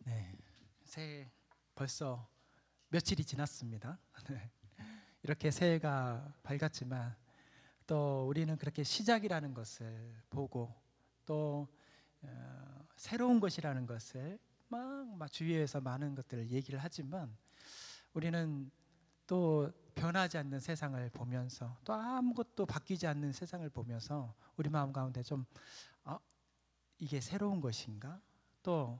네, 새해 벌써 며칠이 지났습니다. 네, 이렇게 새해가 밝았지만 또 우리는 그렇게 시작이라는 것을 보고 또 새로운 것이라는 것을 막 주위에서 많은 것들을 얘기를 하지만 우리는 또 변하지 않는 세상을 보면서 또 아무것도 바뀌지 않는 세상을 보면서 우리 마음 가운데 좀 아, 이게 새로운 것인가? 또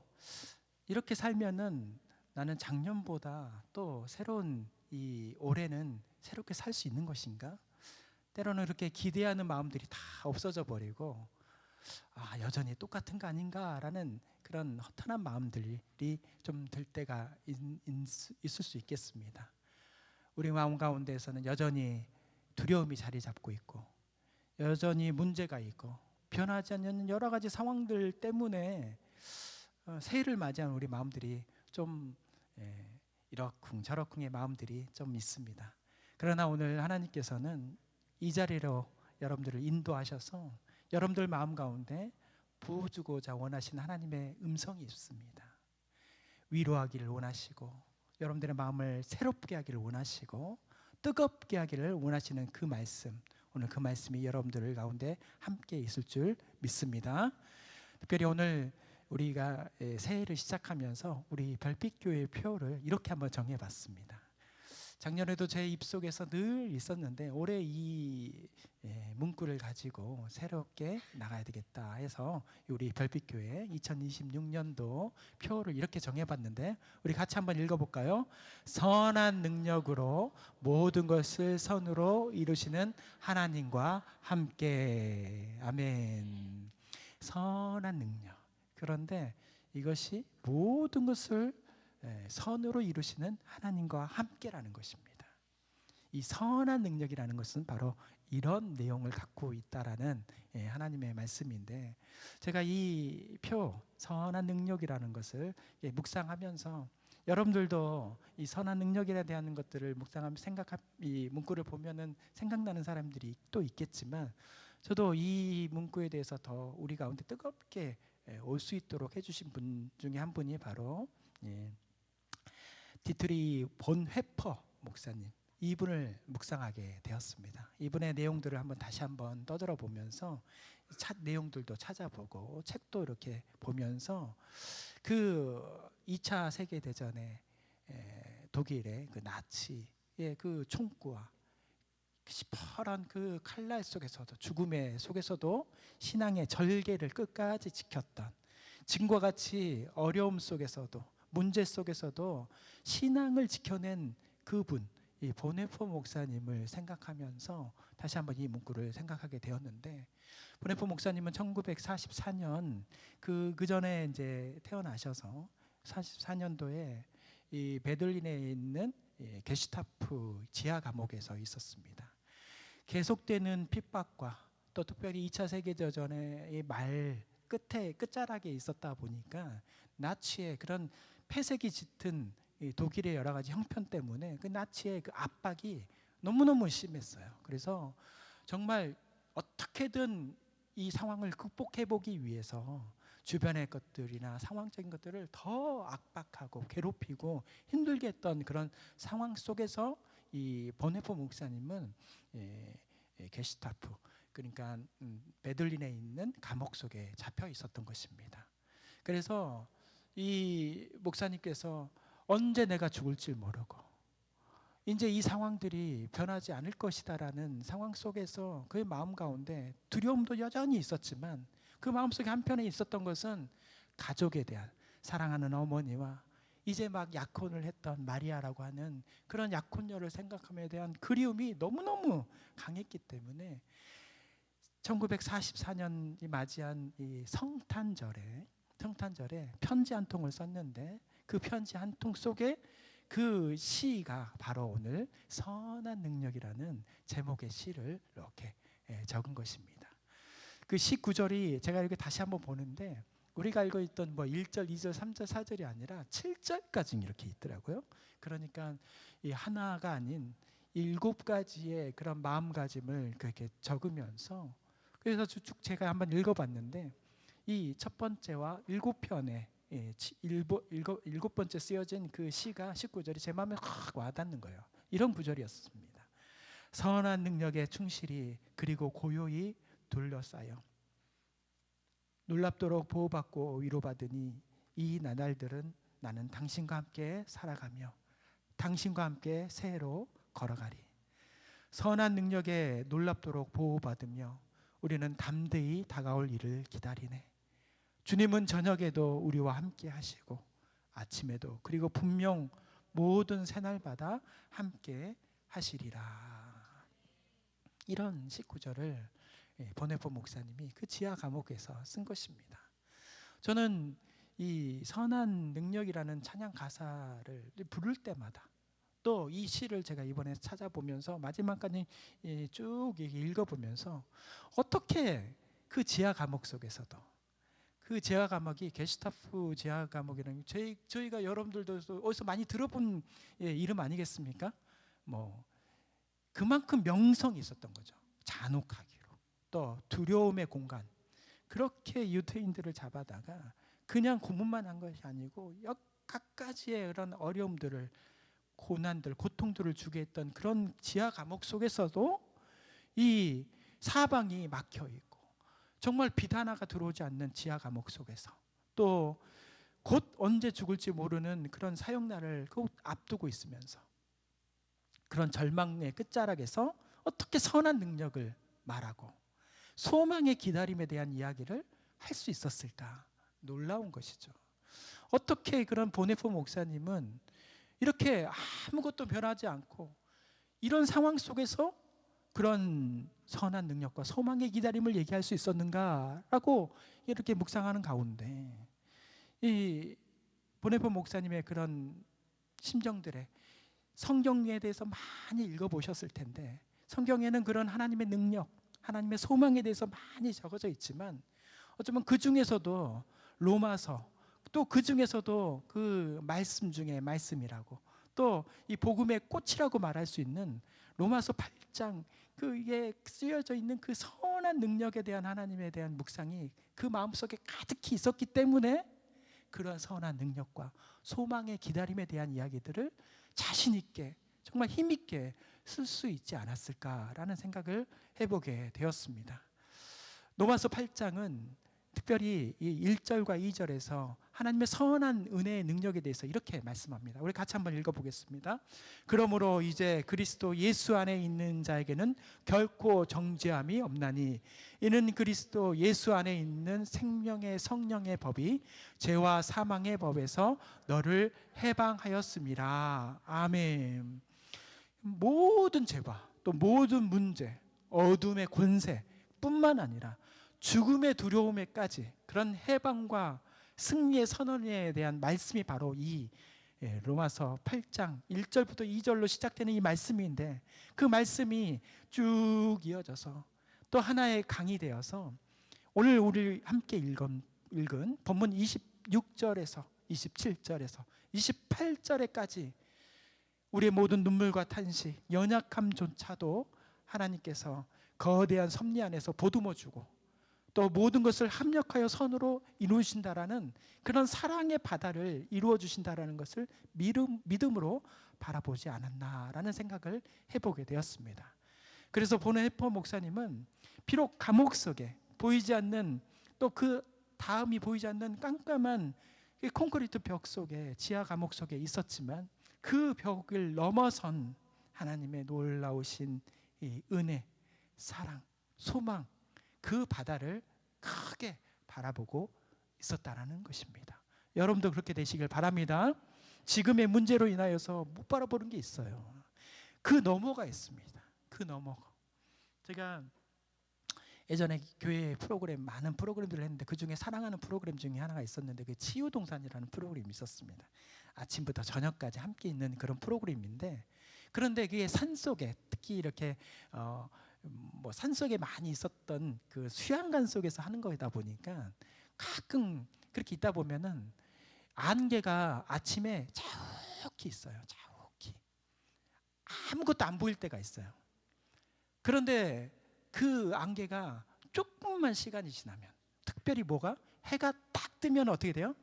이렇게 살면은 나는 작년보다 또 새로운 이 올해는 새롭게 살 수 있는 것인가? 때로는 이렇게 기대하는 마음들이 다 없어져 버리고 여전히 똑같은 거 아닌가라는 그런 허탄한 마음들이 좀 들 때가 있을 수 있겠습니다. 우리 마음 가운데에서는 여전히 두려움이 자리 잡고 있고 여전히 문제가 있고 변하지 않는 여러 가지 상황들 때문에 새해를 맞이한 우리 마음들이 좀 이러쿵저러쿵의 마음들이 좀 있습니다. 그러나 오늘 하나님께서는 이 자리로 여러분들을 인도하셔서 여러분들 마음 가운데 부어주고자 원하시는 하나님의 음성이 있습니다. 위로하기를 원하시고 여러분들의 마음을 새롭게 하기를 원하시고 뜨겁게 하기를 원하시는 그 말씀, 오늘 그 말씀이 여러분들 가운데 함께 있을 줄 믿습니다. 특별히 오늘 우리가 새해를 시작하면서 우리 별빛교회 표를 이렇게 한번 정해봤습니다. 작년에도 제 입속에서 늘 있었는데 올해 이 문구를 가지고 새롭게 나가야 되겠다 해서 우리 별빛교회 2026년도 표를 이렇게 정해봤는데 우리 같이 한번 읽어볼까요? 선한 능력으로 모든 것을 선으로 이루시는 하나님과 함께. 아멘. 선한 능력. 그런데 이것이 모든 것을 선으로 이루시는 하나님과 함께라는 것입니다. 이 선한 능력이라는 것은 바로 이런 내용을 갖고 있다라는 하나님의 말씀인데 제가 이 표 선한 능력이라는 것을 묵상하면서 여러분들도 이 선한 능력에 대한 것들을 묵상하며 이 문구를 보면은 생각나는 사람들이 또 있겠지만 저도 이 문구에 대해서 더 우리 가운데 뜨겁게 올 수 있도록 해주신 분 중에 한 분이 바로 디트리 본 회퍼 목사님, 이분을 묵상하게 되었습니다. 이분의 내용들을 다시 한번 떠들어 보면서 내용들도 찾아보고 책도 이렇게 보면서 그 2차 세계대전에 독일의 그 나치의 그 총구와 시퍼런 그 칼날 속에서도 죽음의 속에서도 신앙의 절개를 끝까지 지켰던 지금과 같이 어려움 속에서도 문제 속에서도 신앙을 지켜낸 그분 이 보네포 목사님을 생각하면서 다시 한번 이 문구를 생각하게 되었는데 보네포 목사님은 1944년 그 전에 이제 태어나셔서 44년도에 이 베들린에 있는 게슈타프 지하 감옥에서 있었습니다. 계속되는 핍박과 또 특별히 2차 세계대전의 말 끝에 끝자락에 있었다 보니까 나치의 그런 폐색이 짙은 독일의 여러 가지 형편 때문에 그 나치의 그 압박이 너무너무 심했어요. 그래서 정말 어떻게든 이 상황을 극복해 보기 위해서 주변의 것들이나 상황적인 것들을 더 압박하고 괴롭히고 힘들게 했던 그런 상황 속에서 이 보네포 목사님은 게슈타프 그러니까 베들린에 있는 감옥 속에 잡혀 있었던 것입니다. 그래서 이 목사님께서 언제 내가 죽을지 모르고 이제 이 상황들이 변하지 않을 것이다라는 상황 속에서 그의 마음 가운데 두려움도 여전히 있었지만 그 마음속에 한편에 있었던 것은 가족에 대한 사랑하는 어머니와 이제 막 약혼을 했던 마리아라고 하는 그런 약혼녀를 생각함에 대한 그리움이 너무너무 강했기 때문에 1944년이 맞이한 이 성탄절에 편지 한 통을 썼는데 그 편지 한 통 속에 그 시가 바로 오늘 선한 능력이라는 제목의 시를 이렇게 적은 것입니다. 그 시 구절이 제가 이렇게 다시 한번 보는데 우리가 알고 있던 뭐 1절, 2절, 3절, 4절이 아니라 7절까지 이렇게 있더라고요. 그러니까 이 하나가 아닌 7가지의 그런 마음가짐을 그렇게 적으면서 그래서 쭉 제가 한번 읽어봤는데 이 첫 번째와 7편의 일곱 번째 쓰여진 그 시가 19절이 제 마음에 확 와닿는 거예요. 이런 구절이었습니다. 선한 능력에 충실히 그리고 고요히 둘러싸여 놀랍도록 보호받고 위로받으니 이 나날들은 나는 당신과 함께 살아가며 당신과 함께 새해로 걸어가리. 선한 능력에 놀랍도록 보호받으며 우리는 담대히 다가올 일을 기다리네. 주님은 저녁에도 우리와 함께 하시고 아침에도 그리고 분명 모든 새날마다 함께 하시리라. 이런 19절을 보네포 목사님이 그 지하 감옥에서 쓴 것입니다. 저는 이 선한 능력이라는 찬양 가사를 부를 때마다 또 이 시를 제가 이번에 찾아보면서 마지막까지 쭉 읽어보면서 어떻게 그 지하 감옥 속에서도 그 지하 감옥이 게슈타프 지하 감옥이라는 저희가 여러분들도 어디서 많이 들어본 이름 아니겠습니까? 뭐 그만큼 명성이 있었던 거죠. 잔혹하기로 또 두려움의 공간. 그렇게 유대인들을 잡아다가 그냥 고문만 한 것이 아니고 각가지의 그런 어려움들을 고난들, 고통들을 주게 했던 그런 지하 감옥 속에서도 이 사방이 막혀 있고 정말 빛 하나가 들어오지 않는 지하 감옥 속에서 또 곧 언제 죽을지 모르는 그런 사형날을 꼭 앞두고 있으면서 그런 절망의 끝자락에서 어떻게 선한 능력을 말하고 소망의 기다림에 대한 이야기를 할 수 있었을까? 놀라운 것이죠. 어떻게 그런 보네포 목사님은 이렇게 아무것도 변하지 않고 이런 상황 속에서 그런 선한 능력과 소망의 기다림을 얘기할 수 있었는가라고 이렇게 묵상하는 가운데 이 보네포 목사님의 그런 심정들에 성경에 대해서 많이 읽어보셨을 텐데 성경에는 그런 하나님의 능력, 하나님의 소망에 대해서 많이 적어져 있지만 어쩌면 그 중에서도 로마서 또 그 중에서도 그 말씀 중에 말씀이라고 또 이 복음의 꽃이라고 말할 수 있는 로마서 8장 그게 쓰여져 있는 그 선한 능력에 대한 하나님에 대한 묵상이 그 마음속에 가득히 있었기 때문에 그런 선한 능력과 소망의 기다림에 대한 이야기들을 자신 있게 정말 힘 있게 쓸 수 있지 않았을까라는 생각을 해보게 되었습니다. 로마서 8장은 특별히 이 1절과 2절에서 하나님의 선한 은혜의 능력에 대해서 이렇게 말씀합니다. 우리 같이 한번 읽어보겠습니다. 그러므로 이제 그리스도 예수 안에 있는 자에게는 결코 정죄함이 없나니 이는 그리스도 예수 안에 있는 생명의 성령의 법이 죄와 사망의 법에서 너를 해방하였습니다. 아멘. 모든 죄와 또 모든 문제, 어둠의 권세 뿐만 아니라 죽음의 두려움에까지 그런 해방과 승리의 선언에 대한 말씀이 바로 이 로마서 8장 1절부터 2절로 시작되는 이 말씀인데 그 말씀이 쭉 이어져서 또 하나의 강이 되어서 오늘 우리 함께 읽은 본문 26절에서 27절에서 28절에까지 우리의 모든 눈물과 탄식, 연약함조차도 하나님께서 거대한 섭리 안에서 보듬어주고 또 모든 것을 합력하여 선으로 이루신다라는 그런 사랑의 바다를 이루어 주신다라는 것을 믿음으로 바라보지 않았나라는 생각을 해보게 되었습니다. 그래서 보네포 목사님은 비록 감옥 속에 보이지 않는 또 그 다음이 보이지 않는 깜깜한 콘크리트 벽 속에 지하 감옥 속에 있었지만 그 벽을 넘어선 하나님의 놀라우신 이 은혜, 사랑, 소망 그 바다를 크게 바라보고 있었다라는 것입니다. 여러분도 그렇게 되시길 바랍니다. 지금의 문제로 인하여서 못 바라보는 게 있어요. 그 너머가 있습니다. 그 너머가. 제가 예전에 교회 프로그램 많은 프로그램들을 했는데 그 중에 사랑하는 프로그램 중에 하나가 있었는데 그 치유동산이라는 프로그램이 있었습니다. 아침부터 저녁까지 함께 있는 그런 프로그램인데 그런데 그게 산속에 특히 이렇게 뭐 산속에 많이 있었던 그 수양관 속에서 하는 거다 보니까 가끔 그렇게 있다 보면은 안개가 아침에 자욱히 있어요. 자욱히 아무것도 안 보일 때가 있어요. 그런데 그 안개가 조금만 시간이 지나면 특별히 뭐가 해가 딱 뜨면 어떻게 돼요?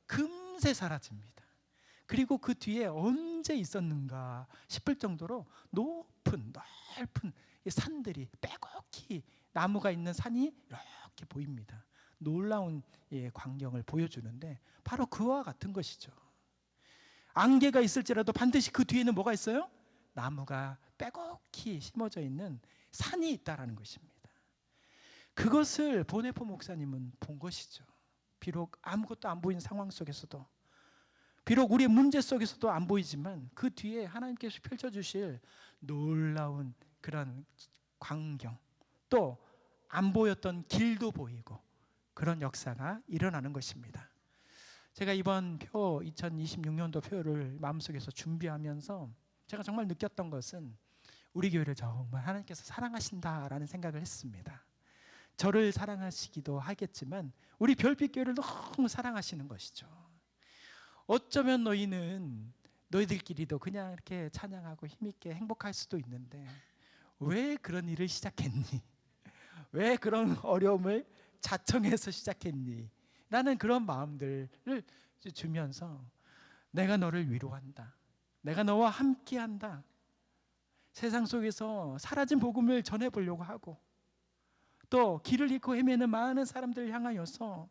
금세 사라집니다. 그리고 그 뒤에 언제 있었는가 싶을 정도로 넓은 이 산들이 빼곡히 나무가 있는 산이 이렇게 보입니다. 놀라운 광경을 보여주는데 바로 그와 같은 것이죠. 안개가 있을지라도 반드시 그 뒤에는 뭐가 있어요? 나무가 빼곡히 심어져 있는 산이 있다라는 것입니다. 그것을 보네포 목사님은 본 것이죠. 비록 아무것도 안 보이는 상황 속에서도, 비록 우리의 문제 속에서도 안 보이지만 그 뒤에 하나님께서 펼쳐주실 놀라운 그런 광경, 또 안 보였던 길도 보이고 그런 역사가 일어나는 것입니다. 제가 이번 표 2026년도 표를 마음속에서 준비하면서 제가 정말 느꼈던 것은 우리 교회를 정말 하나님께서 사랑하신다라는 생각을 했습니다. 저를 사랑하시기도 하겠지만 우리 별빛 교회를 너무 사랑하시는 것이죠. 어쩌면 너희들끼리도 그냥 이렇게 찬양하고 힘있게 행복할 수도 있는데 왜 그런 일을 시작했니? 왜 그런 어려움을 자청해서 시작했니? 라는 그런 마음들을 주면서 내가 너를 위로한다. 내가 너와 함께한다. 세상 속에서 사라진 복음을 전해보려고 하고 또 길을 잃고 헤매는 많은 사람들을 향하여서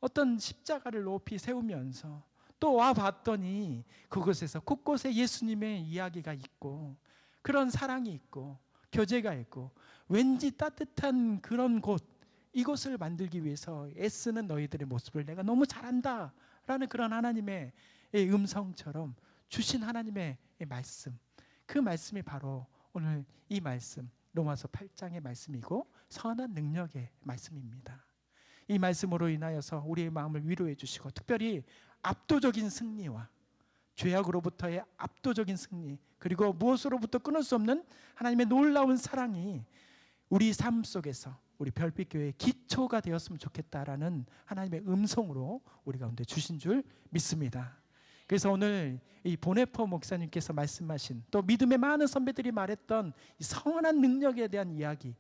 어떤 십자가를 높이 세우면서 또 와봤더니 그곳에서 곳곳에 예수님의 이야기가 있고 그런 사랑이 있고 교제가 있고 왠지 따뜻한 그런 곳, 이곳을 만들기 위해서 애쓰는 너희들의 모습을 내가 너무 잘한다 라는 그런 하나님의 음성처럼 주신 하나님의 말씀, 그 말씀이 바로 오늘 이 말씀 로마서 8장의 말씀이고 선한 능력의 말씀입니다. 이 말씀으로 인하여서 우리의 마음을 위로해 주시고 특별히 압도적인 승리와 죄악으로부터의 압도적인 승리, 그리고 무엇으로부터 끊을 수 없는 하나님의 놀라운 사랑이 우리 삶 속에서 우리 별빛교회의 기초가 되었으면 좋겠다라는 하나님의 음성으로 우리 가운데 주신 줄 믿습니다. 그래서 오늘 이 보네포 목사님께서 말씀하신 또 믿음의 많은 선배들이 말했던 이 선한 능력에 대한 이야기,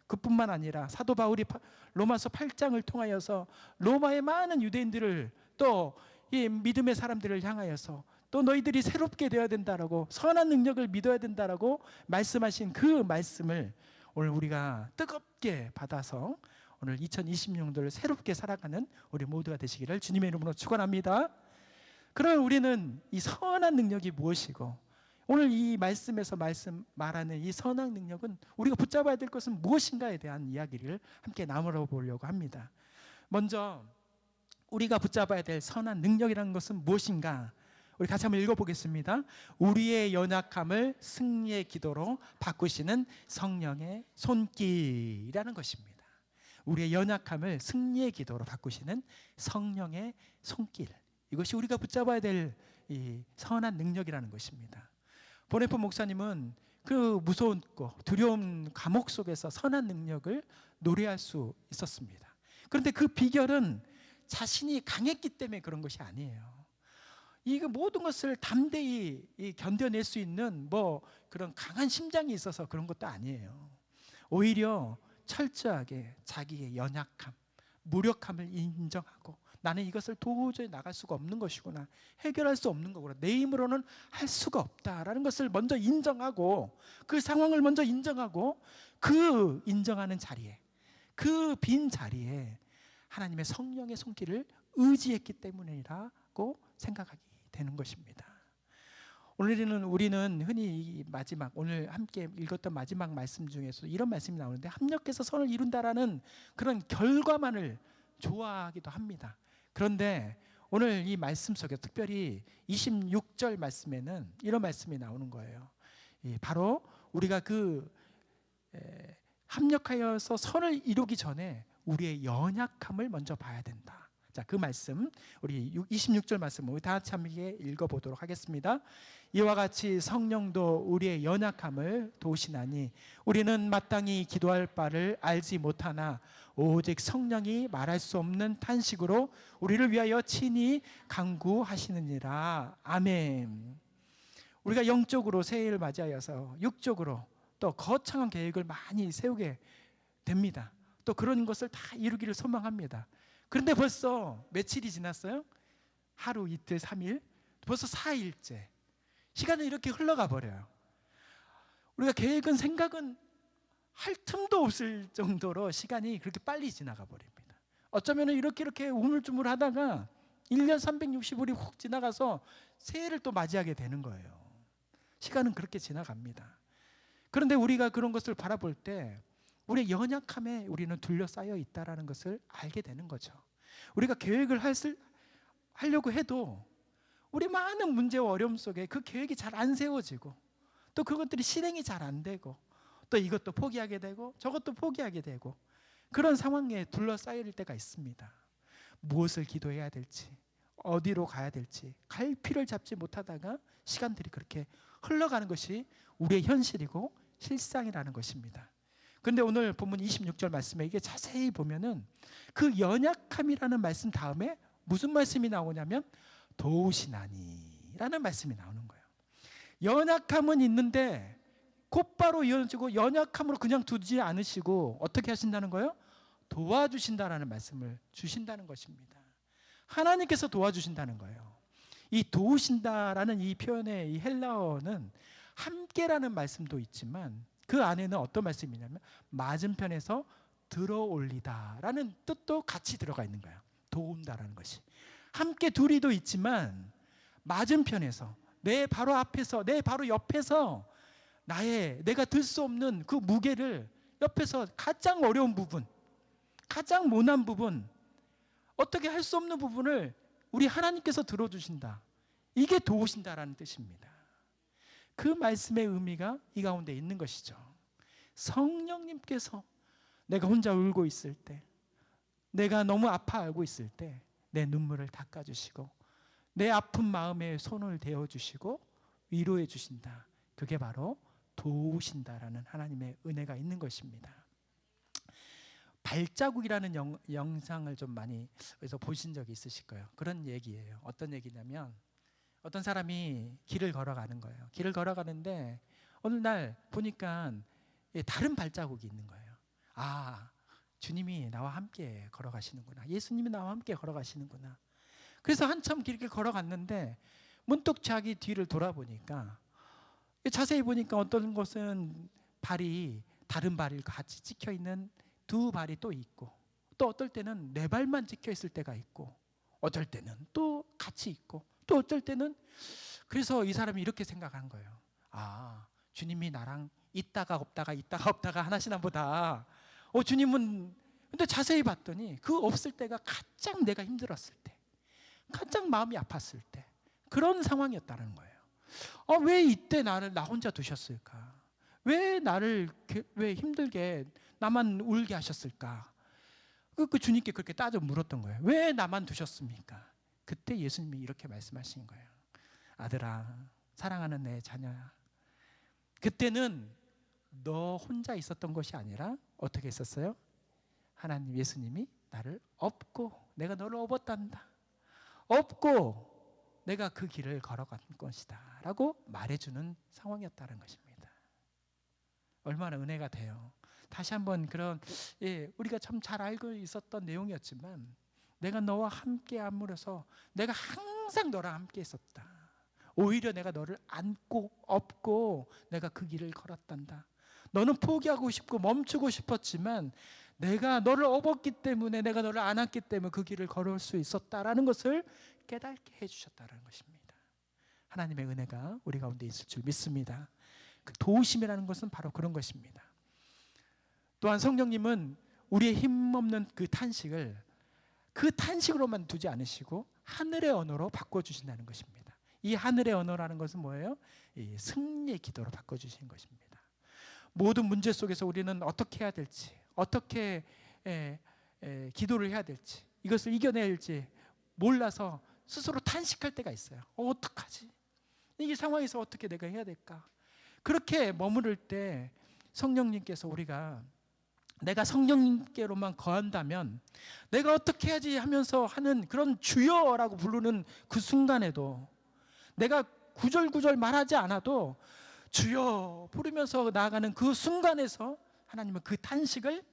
그뿐만 아니라 사도 바울이 로마서 8장을 통하여서 로마의 많은 유대인들을 또 이 믿음의 사람들을 향하여서 또 너희들이 새롭게 되어야 된다라고, 선한 능력을 믿어야 된다라고 말씀하신 그 말씀을 오늘 우리가 뜨겁게 받아서 오늘 2026년도를 새롭게 살아가는 우리 모두가 되시기를 주님의 이름으로 축원합니다. 그러면 우리는 이 선한 능력이 무엇이고 오늘 이 말씀에서 말하는 이 선한 능력은 우리가 붙잡아야 될 것은 무엇인가에 대한 이야기를 함께 나누어 보려고 합니다. 먼저 우리가 붙잡아야 될 선한 능력이라는 것은 무엇인가? 우리 같이 한번 읽어보겠습니다. 우리의 연약함을 승리의 기도로 바꾸시는 성령의 손길이라는 것입니다. 우리의 연약함을 승리의 기도로 바꾸시는 성령의 손길, 이것이 우리가 붙잡아야 될 이 선한 능력이라는 것입니다. 보네포 목사님은 그 무서웠고 두려운 감옥 속에서 선한 능력을 노래할 수 있었습니다. 그런데 그 비결은 자신이 강했기 때문에 그런 것이 아니에요. 이 모든 것을 담대히 견뎌낼 수 있는 그런 강한 심장이 있어서 그런 것도 아니에요. 오히려 철저하게 자기의 연약함, 무력함을 인정하고 나는 이것을 도저히 나갈 수가 없는 것이구나, 해결할 수 없는 거구나, 내 힘으로는 할 수가 없다라는 것을 먼저 인정하고 그 상황을 먼저 인정하고 그 인정하는 자리에, 그 빈 자리에 하나님의 성령의 손길을 의지했기 때문이라고 생각하게 되는 것입니다. 우리는 흔히 오늘 함께 읽었던 마지막 말씀 중에서 이런 말씀이 나오는데 합력해서 선을 이룬다라는 그런 결과만을 좋아하기도 합니다. 그런데 오늘 이 말씀 속에 특별히 26절 말씀에는 이런 말씀이 나오는 거예요. 바로 우리가 합력하여서 선을 이루기 전에 우리의 연약함을 먼저 봐야 된다. 자, 그 말씀 우리 26절 말씀 우리 다 같이 함께 읽어보도록 하겠습니다. 이와 같이 성령도 우리의 연약함을 도우시나니 우리는 마땅히 기도할 바를 알지 못하나 오직 성령이 말할 수 없는 탄식으로 우리를 위하여 친히 간구하시느니라. 아멘. 우리가 영적으로 새해를 맞이하여서 육적으로 또 거창한 계획을 많이 세우게 됩니다. 또 그런 것을 다 이루기를 소망합니다. 그런데 벌써 며칠이 지났어요? 하루, 이틀, 3일, 벌써 4일째. 시간은 이렇게 흘러가 버려요. 우리가 계획은 생각은 할 틈도 없을 정도로 시간이 그렇게 빨리 지나가 버립니다. 어쩌면 이렇게 우물쭈물 하다가 1년 365일이 훅 지나가서 새해를 또 맞이하게 되는 거예요. 시간은 그렇게 지나갑니다. 그런데 우리가 그런 것을 바라볼 때 우리의 연약함에 우리는 둘러싸여 있다는 것을 알게 되는 거죠. 우리가 계획을 하려고 해도 우리 많은 문제와 어려움 속에 그 계획이 잘 안 세워지고 또 그것들이 실행이 잘 안 되고 또 이것도 포기하게 되고 저것도 포기하게 되고 그런 상황에 둘러싸일 때가 있습니다. 무엇을 기도해야 될지, 어디로 가야 될지 갈피를 잡지 못하다가 시간들이 그렇게 흘러가는 것이 우리의 현실이고 실상이라는 것입니다. 그런데 오늘 본문 26절 말씀에 이게 자세히 보면은 그 연약함이라는 말씀 다음에 무슨 말씀이 나오냐면 도우시나니라는 말씀이 나오는 거예요. 연약함은 있는데 곧바로 이어지고 연약함으로 그냥 두지 않으시고 어떻게 하신다는 거예요? 도와주신다라는 말씀을 주신다는 것입니다. 하나님께서 도와주신다는 거예요. 이 도우신다라는 이 표현의 이 헬라어는 함께라는 말씀도 있지만 그 안에는 어떤 말씀이냐면 맞은편에서 들어올리다라는 뜻도 같이 들어가 있는 거예요. 도운다라는 것이. 함께 둘이도 있지만 맞은편에서 내 바로 앞에서 내 바로 옆에서 내가 들 수 없는 그 무게를 옆에서 가장 어려운 부분, 가장 모난 부분, 어떻게 할 수 없는 부분을 우리 하나님께서 들어주신다. 이게 도우신다라는 뜻입니다. 그 말씀의 의미가 이 가운데 있는 것이죠. 성령님께서 내가 혼자 울고 있을 때, 내가 너무 아파하고 있을 때 내 눈물을 닦아주시고 내 아픈 마음에 손을 대어주시고 위로해 주신다. 그게 바로 도우신다라는 하나님의 은혜가 있는 것입니다. 발자국이라는 영상을 좀 많이 어디서 보신 적이 있으실 거예요. 그런 얘기예요. 어떤 얘기냐면 어떤 사람이 길을 걸어가는 거예요. 길을 걸어가는데 어느 날 보니까 다른 발자국이 있는 거예요. 아, 주님이 나와 함께 걸어가시는구나. 예수님이 나와 함께 걸어가시는구나. 그래서 한참 길게 걸어갔는데 문득 자기 뒤를 돌아보니까 자세히 보니까 어떤 곳은 다른 발이 같이 찍혀 있는 두 발이 또 있고 또 어떨 때는 네 발만 찍혀 있을 때가 있고 어떨 때는 또 같이 있고 또 어떨 때는 그래서 이 사람이 이렇게 생각한 거예요. 아, 주님이 나랑 있다가 없다가 하나시나 보다. 주님은 근데 자세히 봤더니 그 없을 때가 가장 내가 힘들었을 때, 가장 마음이 아팠을 때 그런 상황이었다는 거예요. 왜 이때 나 혼자 두셨을까? 왜 힘들게 나만 울게 하셨을까? 그 주님께 그렇게 따져 물었던 거예요. 왜 나만 두셨습니까? 그때 예수님이 이렇게 말씀하신 거예요. 아들아, 사랑하는 내 자녀야. 그때는 너 혼자 있었던 것이 아니라 어떻게 있었어요? 하나님 예수님이 나를 업고 내가 너를 업었단다. 업고 내가 그 길을 걸어간 것이다 라고 말해주는 상황이었다는 것입니다. 얼마나 은혜가 돼요. 다시 한번 우리가 참 잘 알고 있었던 내용이었지만 내가 너와 함께 함으로써 내가 항상 너랑 함께 있었다. 오히려 내가 너를 안고 업고 내가 그 길을 걸었단다. 너는 포기하고 싶고 멈추고 싶었지만 내가 너를 업었기 때문에 내가 너를 안았기 때문에 그 길을 걸을 수 있었다라는 것을 깨닫게 해주셨다는 것입니다. 하나님의 은혜가 우리 가운데 있을 줄 믿습니다. 그 도우심이라는 것은 바로 그런 것입니다. 또한 성령님은 우리의 힘없는 그 탄식으로만 두지 않으시고 하늘의 언어로 바꿔주신다는 것입니다. 이 하늘의 언어라는 것은 뭐예요? 이 승리의 기도로 바꿔주신 것입니다. 모든 문제 속에서 우리는 어떻게 해야 될지, 어떻게 기도를 해야 될지, 이것을 이겨낼지 몰라서 스스로 탄식할 때가 있어요. 어떡하지? 이 상황에서 어떻게 내가 해야 될까? 그렇게 머무를 때 성령님께서 내가 성령님께로만 거한다면 내가 어떻게 해야지 하면서 하는 그런 주여라고 부르는 그 순간에도 내가 구절구절 말하지 않아도 주여 부르면서 나아가는 그 순간에서 하나님은 그 탄식을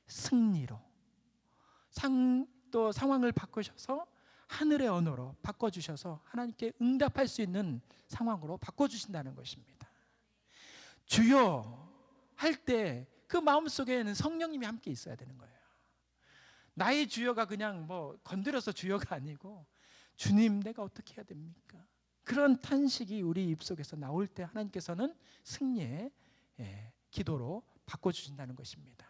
승리로 또 상황을 바꾸셔서 하늘의 언어로 바꿔주셔서 하나님께 응답할 수 있는 상황으로 바꿔주신다는 것입니다. 주여 할 때 그 마음속에는 성령님이 함께 있어야 되는 거예요. 나의 주여가 그냥 뭐 건드려서 주여가 아니고, 주님 내가 어떻게 해야 됩니까? 그런 탄식이 우리 입속에서 나올 때 하나님께서는 승리의 기도로 바꿔주신다는 것입니다.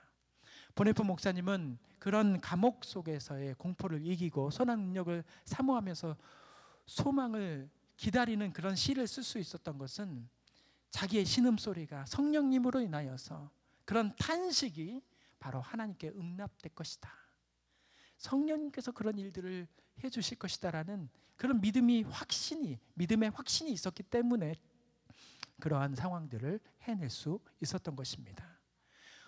보네프 목사님은 그런 감옥 속에서의 공포를 이기고 선한 능력을 사모하면서 소망을 기다리는 그런 시를 쓸 수 있었던 것은 자기의 신음소리가 성령님으로 인하여서 그런 탄식이 바로 하나님께 응답될 것이다, 성령님께서 그런 일들을 해주실 것이다라는 그런 믿음의 확신이 있었기 때문에 그러한 상황들을 해낼 수 있었던 것입니다.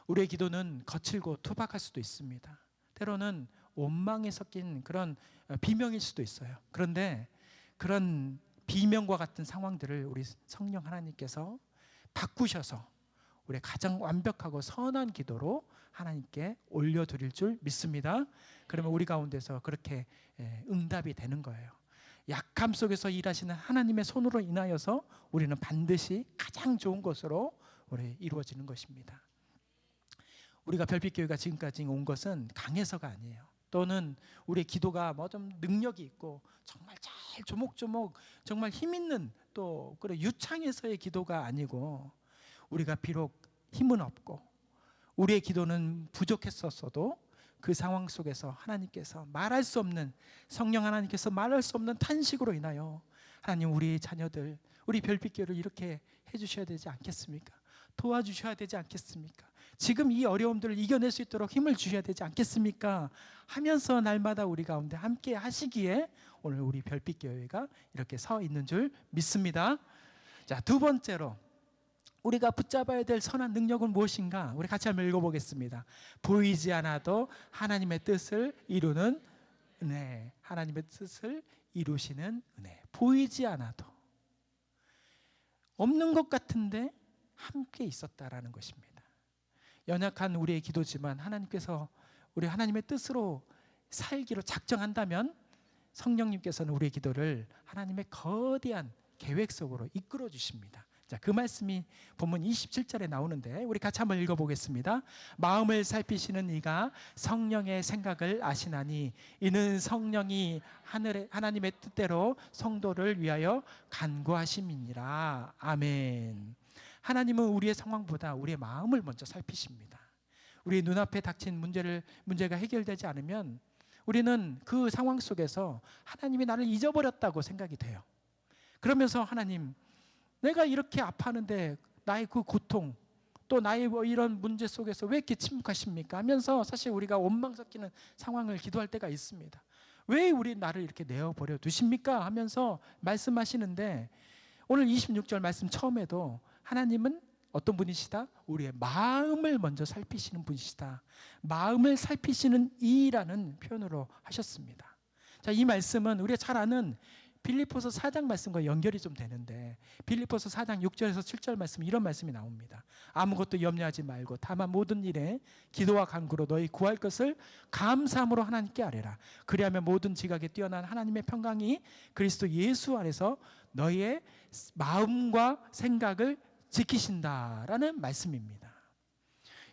우리의 기도는 거칠고 투박할 수도 있습니다. 때로는 원망에 섞인 그런 비명일 수도 있어요. 그런데 그런 비명과 같은 상황들을 우리 성령 하나님께서 바꾸셔서 우리의 가장 완벽하고 선한 기도로 하나님께 올려드릴 줄 믿습니다. 그러면 우리 가운데서 그렇게 응답이 되는 거예요. 약함 속에서 일하시는 하나님의 손으로 인하여서 우리는 반드시 가장 좋은 것으로 우리 이루어지는 것입니다. 우리가 별빛교회가 지금까지 온 것은 강해서가 아니에요. 또는 우리의 기도가 뭐 좀 능력이 있고 정말 잘 조목조목 정말 힘 있는 또 그런 유창해서의 기도가 아니고, 우리가 비록 힘은 없고 우리의 기도는 부족했었어도 그 상황 속에서 하나님께서 말할 수 없는, 성령 하나님께서 말할 수 없는 탄식으로 인하여 하나님 우리 자녀들, 우리 별빛교회를 이렇게 해주셔야 되지 않겠습니까? 도와주셔야 되지 않겠습니까? 지금 이 어려움들을 이겨낼 수 있도록 힘을 주셔야 되지 않겠습니까? 하면서 날마다 우리 가운데 함께 하시기에 오늘 우리 별빛교회가 이렇게 서 있는 줄 믿습니다. 자, 두 번째로 우리가 붙잡아야 될 선한 능력은 무엇인가? 우리 같이 한번 읽어보겠습니다. 보이지 않아도 하나님의 뜻을 이루는 은혜. 하나님의 뜻을 이루시는 은혜. 보이지 않아도, 없는 것 같은데 함께 있었다라는 것입니다. 연약한 우리의 기도지만 하나님께서 우리 하나님의 뜻으로 살기로 작정한다면 성령님께서는 우리의 기도를 하나님의 거대한 계획 속으로 이끌어 주십니다. 자, 그 말씀이 본문 27절에 나오는데 우리 같이 한번 읽어보겠습니다. 마음을 살피시는 이가 성령의 생각을 아시나니 이는 성령이 하나님의 뜻대로 성도를 위하여 간구하심이니라. 아멘. 하나님은 우리의 상황보다 우리의 마음을 먼저 살피십니다. 우리 눈앞에 닥친 문제가 해결되지 않으면 우리는 그 상황 속에서 하나님이 나를 잊어버렸다고 생각이 돼요. 그러면서 하나님, 내가 이렇게 아파하는데 나의 그 고통, 또 나의 뭐 이런 문제 속에서 왜 이렇게 침묵하십니까? 하면서 사실 우리가 원망 섞이는 상황을 기도할 때가 있습니다. 왜 우리 나를 이렇게 내어버려 두십니까? 하면서 말씀하시는데 오늘 26절 말씀 처음에도 하나님은 어떤 분이시다? 우리의 마음을 먼저 살피시는 분이시다. 마음을 살피시는 이라는 표현으로 하셨습니다. 자, 이 말씀은 우리가 잘 아는 빌립보서 4장 말씀과 연결이 좀 되는데, 빌립보서 4장 6절에서 7절 말씀, 이런 말씀이 나옵니다. 아무것도 염려하지 말고 다만 모든 일에 기도와 간구로 너희 구할 것을 감사함으로 하나님께 아뢰라. 그리하면 모든 지각에 뛰어난 하나님의 평강이 그리스도 예수 안에서 너희의 마음과 생각을 지키신다라는 말씀입니다.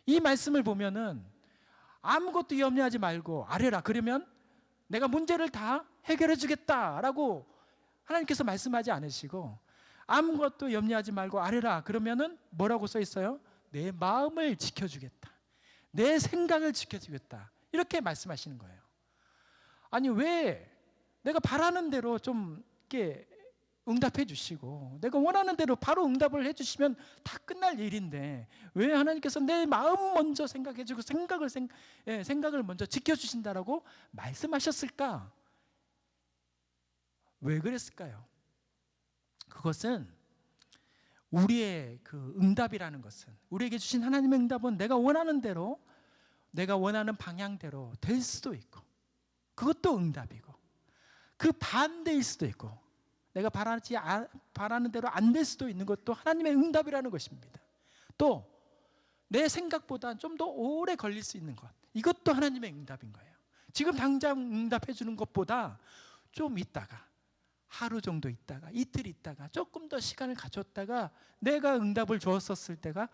이 말씀을 보면은 아무것도 염려하지 말고 아뢰라. 그러면 내가 문제를 다 해결해 주겠다라고 하나님께서 말씀하지 않으시고, 아무것도 염려하지 말고 아뢰라. 그러면은 뭐라고 써 있어요? 내 마음을 지켜주겠다. 내 생각을 지켜주겠다. 이렇게 말씀하시는 거예요. 아니, 왜 내가 바라는 대로 좀 이렇게 응답해 주시고 내가 원하는 대로 바로 응답을 해 주시면 다 끝날 일인데 왜 하나님께서 내 마음 먼저 생각해 주고 생각을 먼저 지켜주신다라고 말씀하셨을까? 왜 그랬을까요? 그것은 우리의 그 응답이라는 것은, 우리에게 주신 하나님의 응답은 내가 원하는 대로, 내가 원하는 방향대로 될 수도 있고, 그것도 응답이고, 그 반대일 수도 있고, 내가 바라는 대로 안 될 수도 있는 것도 하나님의 응답이라는 것입니다. 또 내 생각보다 좀 더 오래 걸릴 수 있는 것, 이것도 하나님의 응답인 거예요. 지금 당장 응답해 주는 것보다 좀 있다가, 하루 정도 있다가, 이틀 있다가, 조금 더 시간을 가졌다가 내가 응답을 주었었을 때가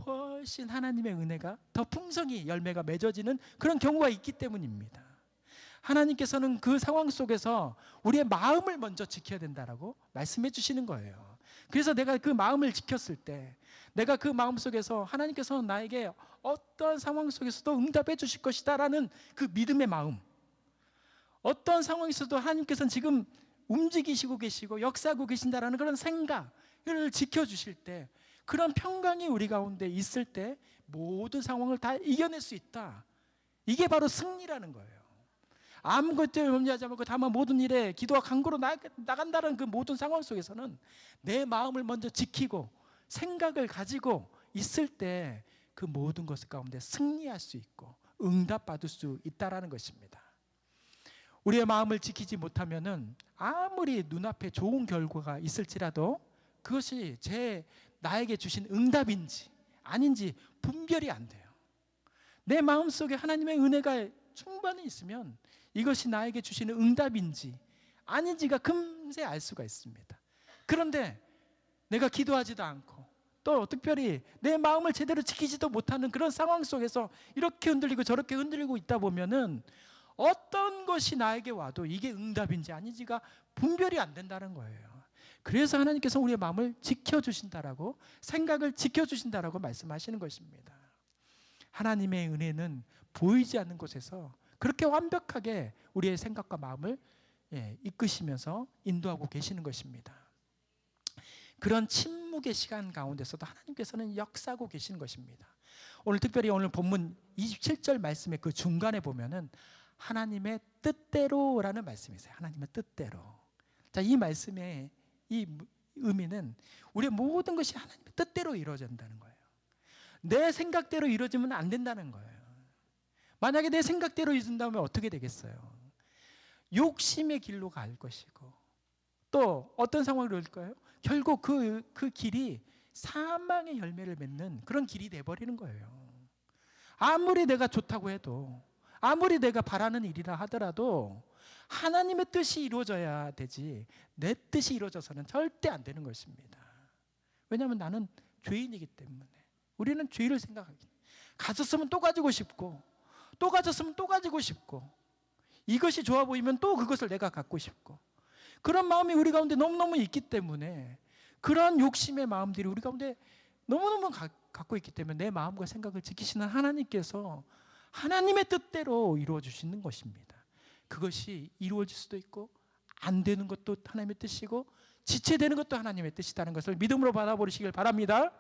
훨씬 하나님의 은혜가 더 풍성히 열매가 맺어지는 그런 경우가 있기 때문입니다. 하나님께서는 그 상황 속에서 우리의 마음을 먼저 지켜야 된다라고 말씀해 주시는 거예요. 그래서 내가 그 마음을 지켰을 때, 내가 그 마음 속에서 하나님께서는 나에게 어떤 상황 속에서도 응답해 주실 것이다라는 그 믿음의 마음, 어떤 상황에서도 하나님께서는 지금 움직이시고 계시고 역사하고 계신다라는 그런 생각을 지켜주실 때, 그런 평강이 우리 가운데 있을 때 모든 상황을 다 이겨낼 수 있다. 이게 바로 승리라는 거예요. 아무것도 염려하지 말고 다만 모든 일에 기도와 간구로 나간다는 그 모든 상황 속에서는 내 마음을 먼저 지키고 생각을 가지고 있을 때 그 모든 것 가운데 승리할 수 있고 응답받을 수 있다라는 것입니다. 우리의 마음을 지키지 못하면은 아무리 눈앞에 좋은 결과가 있을지라도 그것이 나에게 주신 응답인지 아닌지 분별이 안 돼요. 내 마음속에 하나님의 은혜가 충분히 있으면 이것이 나에게 주시는 응답인지 아닌지가 금세 알 수가 있습니다. 그런데 내가 기도하지도 않고 또 특별히 내 마음을 제대로 지키지도 못하는 그런 상황 속에서 이렇게 흔들리고 저렇게 흔들리고 있다 보면은 어떤 것이 나에게 와도 이게 응답인지 아닌지가 분별이 안 된다는 거예요. 그래서 하나님께서 우리의 마음을 지켜주신다라고, 생각을 지켜주신다라고 말씀하시는 것입니다. 하나님의 은혜는 보이지 않는 곳에서 그렇게 완벽하게 우리의 생각과 마음을 이끄시면서 인도하고 계시는 것입니다. 그런 침묵의 시간 가운데서도 하나님께서는 역사하고 계시는 것입니다. 오늘 특별히 오늘 본문 27절 말씀의 그 중간에 보면은 하나님의 뜻대로라는 말씀이 있어요. 하나님의 뜻대로. 자, 이 말씀의 이 의미는 우리의 모든 것이 하나님의 뜻대로 이루어진다는 거예요. 내 생각대로 이루어지면 안 된다는 거예요. 만약에 내 생각대로 이룬다면 어떻게 되겠어요? 욕심의 길로 갈 것이고 또 어떤 상황이 올까요? 결국 그 길이 사망의 열매를 맺는 그런 길이 돼버리는 거예요. 아무리 내가 좋다고 해도, 아무리 내가 바라는 일이라 하더라도 하나님의 뜻이 이루어져야 되지 내 뜻이 이루어져서는 절대 안 되는 것입니다. 왜냐하면 나는 죄인이기 때문에. 우리는 죄를 생각하기, 가졌으면 또 가지고 싶고 또 가졌으면 또 가지고 싶고 이것이 좋아 보이면 또 그것을 내가 갖고 싶고 그런 마음이 우리 가운데 너무너무 있기 때문에, 그런 욕심의 마음들이 우리 가운데 너무너무 갖고 있기 때문에 내 마음과 생각을 지키시는 하나님께서 하나님의 뜻대로 이루어 주시는 것입니다. 그것이 이루어질 수도 있고 안 되는 것도 하나님의 뜻이고 지체되는 것도 하나님의 뜻이라는 것을 믿음으로 받아보시길 바랍니다.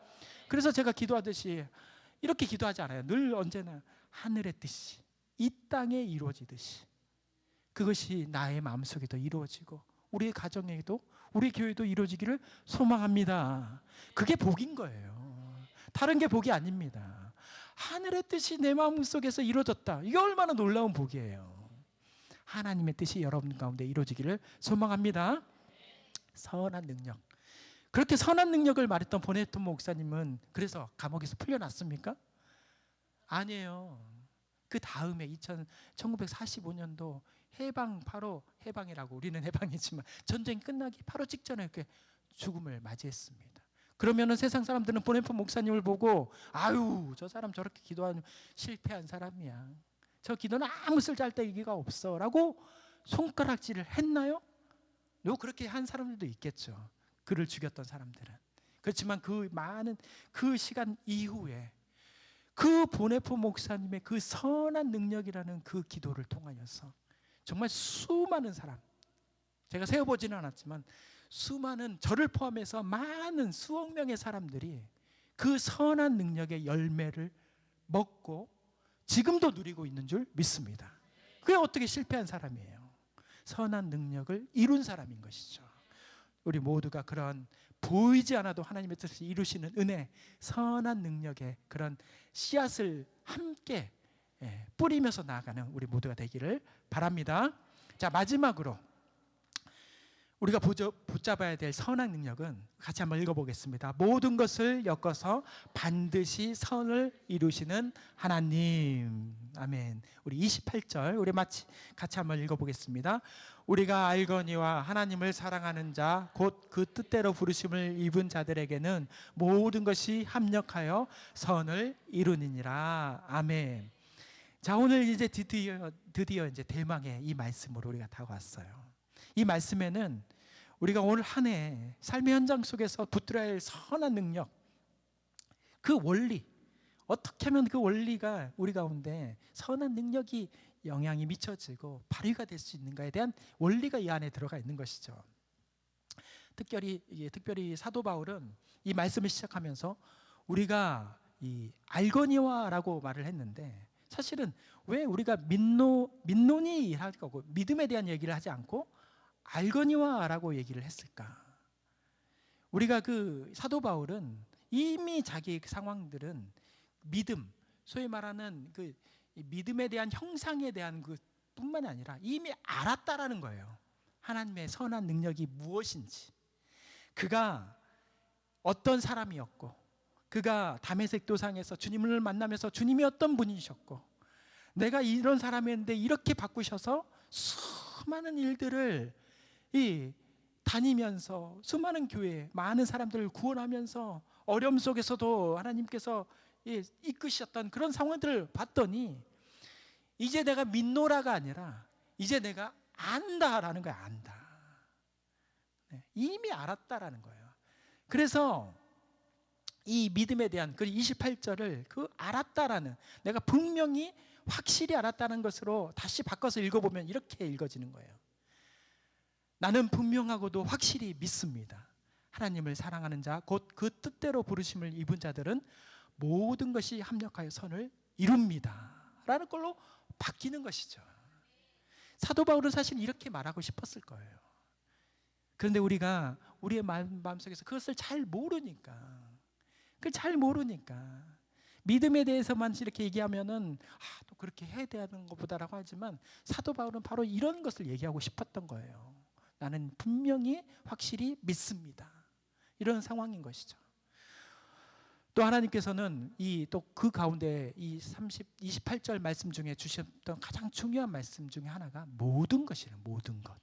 그래서 제가 기도하듯이 이렇게 기도하지 않아요. 늘 언제나 하늘의 뜻이 이 땅에 이루어지듯이 그것이 나의 마음속에도 이루어지고 우리의 가정에도 우리 교회도 이루어지기를 소망합니다. 그게 복인 거예요. 다른 게 복이 아닙니다. 하늘의 뜻이 내 마음속에서 이루어졌다. 이게 얼마나 놀라운 복이에요. 하나님의 뜻이 여러분 가운데 이루어지기를 소망합니다. 선한 능력. 그렇게 선한 능력을 말했던 보네토 목사님은 그래서 감옥에서 풀려났습니까? 아니에요. 그 다음에 1945년도 바로 해방이라고, 우리는 해방이지만 전쟁이 끝나기 바로 직전에 이렇게 죽음을 맞이했습니다. 그러면은 세상 사람들은 보네토 목사님을 보고 아유, 저 사람 저렇게 기도하는 실패한 사람이야. 저 기도는 아무 쓸데기가 없어 라고 손가락질을 했나요? 그렇게 한 사람들도 있겠죠. 그를 죽였던 사람들은. 그렇지만 그 많은 그 시간 이후에 그 보네포 목사님의 그 선한 능력이라는 그 기도를 통하여서 정말 수많은 사람, 제가 세어보지는 않았지만 수많은, 저를 포함해서 많은 수억 명의 사람들이 그 선한 능력의 열매를 먹고 지금도 누리고 있는 줄 믿습니다. 그게 어떻게 실패한 사람이에요? 선한 능력을 이룬 사람인 것이죠. 우리 모두가 그런 보이지 않아도 하나님의 뜻을 이루시는 은혜, 선한 능력의 그런 씨앗을 함께 뿌리면서 나아가는 우리 모두가 되기를 바랍니다. 자, 마지막으로 우리가 붙잡아야 될 선한 능력은 같이 한번 읽어보겠습니다. 모든 것을 엮어서 반드시 선을 이루시는 하나님. 아멘. 우리 28절 우리 같이 한번 읽어보겠습니다. 우리가 알거니와 하나님을 사랑하는 자 곧 그 뜻대로 부르심을 입은 자들에게는 모든 것이 합력하여 선을 이루니라. 아멘. 자, 오늘 이제 드디어 이제 대망의 이 말씀으로 우리가 다가왔어요. 이 말씀에는 우리가 오늘 한 해 삶의 현장 속에서 붙들어야 할 선한 능력, 그 원리, 어떻게 하면 그 원리가 우리 가운데 선한 능력이 영향이 미쳐지고 발휘가 될 수 있는가에 대한 원리가 이 안에 들어가 있는 것이죠. 특별히 사도 바울은 이 말씀을 시작하면서 우리가 이 알거니와라고 말을 했는데, 사실은 왜 우리가 민노니 할 거고 믿음에 대한 얘기를 하지 않고 알거니와라고 얘기를 했을까? 우리가 그 사도 바울은 이미 자기의 상황들은 믿음, 소위 말하는 그 믿음에 대한 형상에 대한 그 뿐만 아니라 이미 알았다라는 거예요. 하나님의 선한 능력이 무엇인지, 그가 어떤 사람이었고, 그가 다메섹 도상에서 주님을 만나면서 주님이 어떤 분이셨고, 내가 이런 사람이었는데 이렇게 바꾸셔서 수많은 일들을 다니면서 수많은 교회 많은 사람들을 구원하면서 어려움 속에서도 하나님께서 이끄셨던 그런 상황들을 봤더니 이제 내가 믿노라가 아니라 이제 내가 안다라는 거야. 안다. 이미 알았다라는 거예요. 그래서 이 믿음에 대한 그 28절을 그 알았다라는, 내가 분명히 확실히 알았다는 것으로 다시 바꿔서 읽어보면 이렇게 읽어지는 거예요. 나는 분명하고도 확실히 믿습니다. 하나님을 사랑하는 자 곧 그 뜻대로 부르심을 입은 자들은 모든 것이 합력하여 선을 이룹니다 라는 걸로 바뀌는 것이죠. 사도 바울은 사실 이렇게 말하고 싶었을 거예요. 그런데 우리가 우리의 마음속에서 그것을 잘 모르니까, 믿음에 대해서만 이렇게 얘기하면은 또 그렇게 해야 되는 것보다라고 하지만, 사도 바울은 바로 이런 것을 얘기하고 싶었던 거예요. 나는 분명히 확실히 믿습니다. 이런 상황인 것이죠. 또 하나님께서는 또 그 가운데 이 28절 말씀 중에 주셨던 가장 중요한 말씀 중에 하나가 모든 것이에요. 모든 것.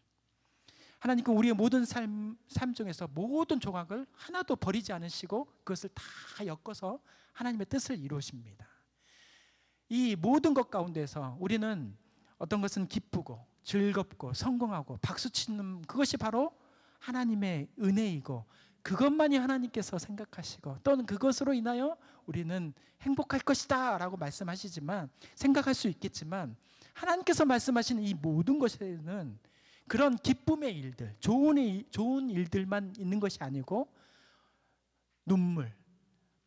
하나님께서 우리의 모든 삶 중에서 모든 조각을 하나도 버리지 않으시고 그것을 다 엮어서 하나님의 뜻을 이루십니다. 이 모든 것 가운데서 우리는 어떤 것은 기쁘고 즐겁고 성공하고 박수치는 그것이 바로 하나님의 은혜이고, 그것만이 하나님께서 생각하시고 또는 그것으로 인하여 우리는 행복할 것이다 라고 말씀하시지만, 생각할 수 있겠지만, 하나님께서 말씀하시는 이 모든 것에는 그런 기쁨의 일들, 좋은 일들만 있는 것이 아니고 눈물,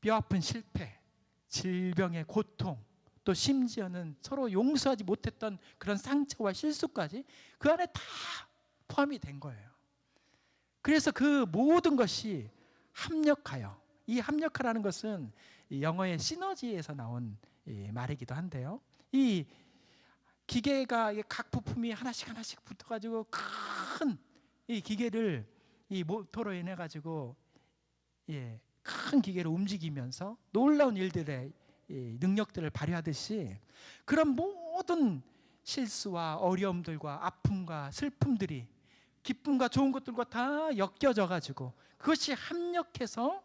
뼈아픈 실패, 질병의 고통, 또 심지어는 서로 용서하지 못했던 그런 상처와 실수까지 그 안에 다 포함이 된 거예요. 그래서 그 모든 것이 합력하여, 이 합력하라는 것은 영어의 시너지에서 나온 말이기도 한데요, 이 기계가 각 부품이 하나씩 붙어가지고 큰 이 기계를 이 모터로 인해 가지고 큰 기계를 움직이면서 놀라운 일들의 능력들을 발휘하듯이, 그런 모든 실수와 어려움들과 아픔과 슬픔들이 기쁨과 좋은 것들과 다 엮여져 가지고 그것이 합력해서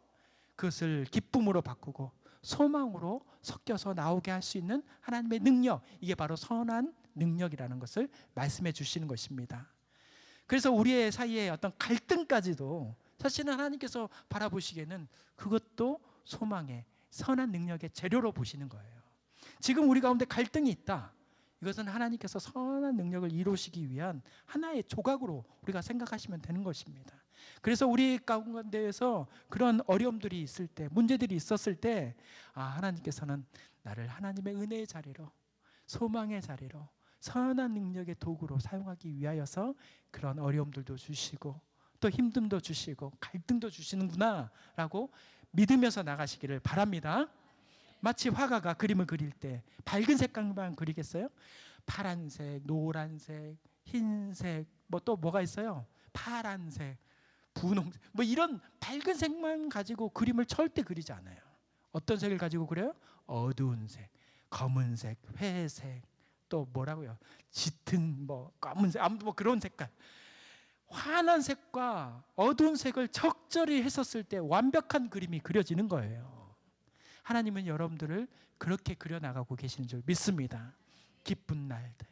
그것을 기쁨으로 바꾸고 소망으로 섞여서 나오게 할 수 있는 하나님의 능력, 이게 바로 선한 능력이라는 것을 말씀해 주시는 것입니다. 그래서 우리의 사이에 어떤 갈등까지도 사실은 하나님께서 바라보시기에는 그것도 소망의 선한 능력의 재료로 보시는 거예요. 지금 우리 가운데 갈등이 있다, 이것은 하나님께서 선한 능력을 이루시기 위한 하나의 조각으로 우리가 생각하시면 되는 것입니다. 그래서 우리 가운데에서 그런 어려움들이 있을 때, 문제들이 있었을 때, 하나님께서는 나를 하나님의 은혜의 자리로, 소망의 자리로, 선한 능력의 도구로 사용하기 위하여서 그런 어려움들도 주시고 또 힘듦도 주시고 갈등도 주시는구나 라고 믿으면서 나가시기를 바랍니다. 마치 화가가 그림을 그릴 때 밝은 색깔만 그리겠어요? 파란색, 노란색, 흰색, 또 뭐가 있어요? 파란색, 분홍색, 뭐 이런 밝은 색만 가지고 그림을 절대 그리지 않아요. 어떤 색을 가지고 그래요? 어두운 색, 검은색, 회색, 또 뭐라고요? 짙은 뭐 검은색, 아무튼 뭐 그런 색깔. 환한 색과 어두운 색을 적절히 했었을 때 완벽한 그림이 그려지는 거예요. 하나님은 여러분들을 그렇게 그려나가고 계시는 줄 믿습니다. 기쁜 날들,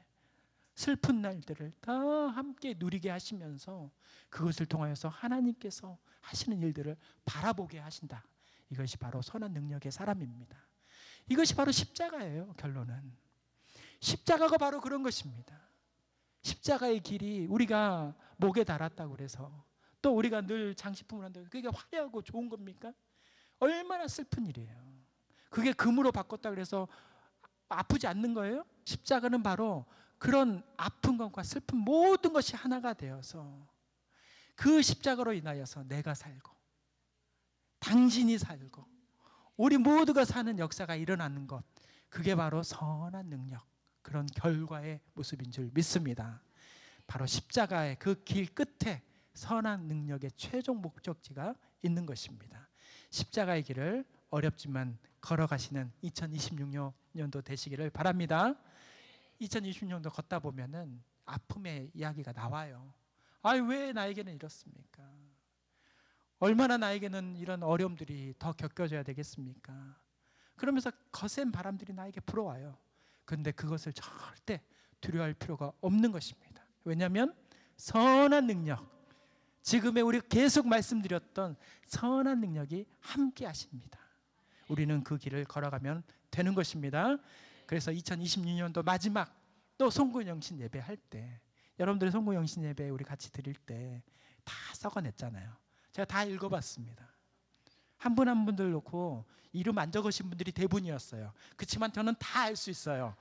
슬픈 날들을 다 함께 누리게 하시면서 그것을 통하여서 하나님께서 하시는 일들을 바라보게 하신다. 이것이 바로 선한 능력의 사람입니다. 이것이 바로 십자가예요. 결론은 십자가가 바로 그런 것입니다. 십자가의 길이 우리가 목에 달았다고 그래서 또 우리가 늘 장식품을 한다고 그게 화려하고 좋은 겁니까? 얼마나 슬픈 일이에요. 그게 금으로 바꿨다 그래서 아프지 않는 거예요? 십자가는 바로 그런 아픈 것과 슬픈 모든 것이 하나가 되어서 그 십자가로 인하여서 내가 살고 당신이 살고 우리 모두가 사는 역사가 일어나는 것, 그게 바로 선한 능력, 그런 결과의 모습인 줄 믿습니다. 바로 십자가의 그 길 끝에 선한 능력의 최종 목적지가 있는 것입니다. 십자가의 길을 어렵지만 걸어가시는 2026년도 되시기를 바랍니다. 2026년도 걷다 보면은 아픔의 이야기가 나와요. 아이, 왜 나에게는 이렇습니까? 얼마나 나에게는 이런 어려움들이 더 겪어져야 되겠습니까? 그러면서 거센 바람들이 나에게 불어와요. 그런데 그것을 절대 두려워할 필요가 없는 것입니다. 왜냐하면 선한 능력, 지금의 우리 계속 말씀드렸던 선한 능력이 함께 하십니다. 우리는 그 길을 걸어가면 되는 것입니다. 그래서 2026년도 마지막 또 송구영신 예배 할 때, 여러분들의 송구영신 예배 우리 같이 드릴 때 다 썩어냈잖아요. 제가 다 읽어봤습니다. 한 분 한 분들 놓고 이름 안 적으신 분들이 대부분이었어요. 그렇지만 저는 다 알 수 있어요.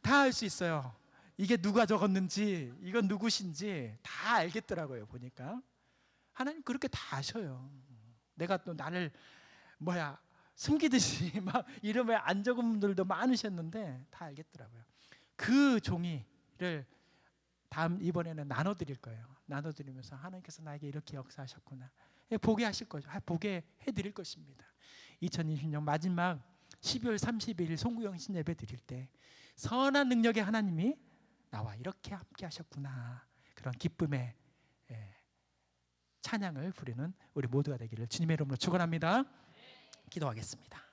다 알 수 있어요. 이게 누가 적었는지, 이건 누구신지 다 알겠더라고요. 보니까 하나님 그렇게 다 아셔요. 내가 또 나를 숨기듯이 막 이름을 안 적은 분들도 많으셨는데 다 알겠더라고요. 그 종이를 이번에는 나눠드릴 거예요. 나눠드리면서 하나님께서 나에게 이렇게 역사하셨구나, 보게 하실 거죠. 보게 해드릴 것입니다. 2020년 마지막 12월 30일 송구영신 예배 드릴 때 선한 능력의 하나님이 나와 이렇게 함께 하셨구나, 그런 기쁨의 찬양을 부르는 우리 모두가 되기를 주님의 이름으로 축원합니다. 기도하겠습니다.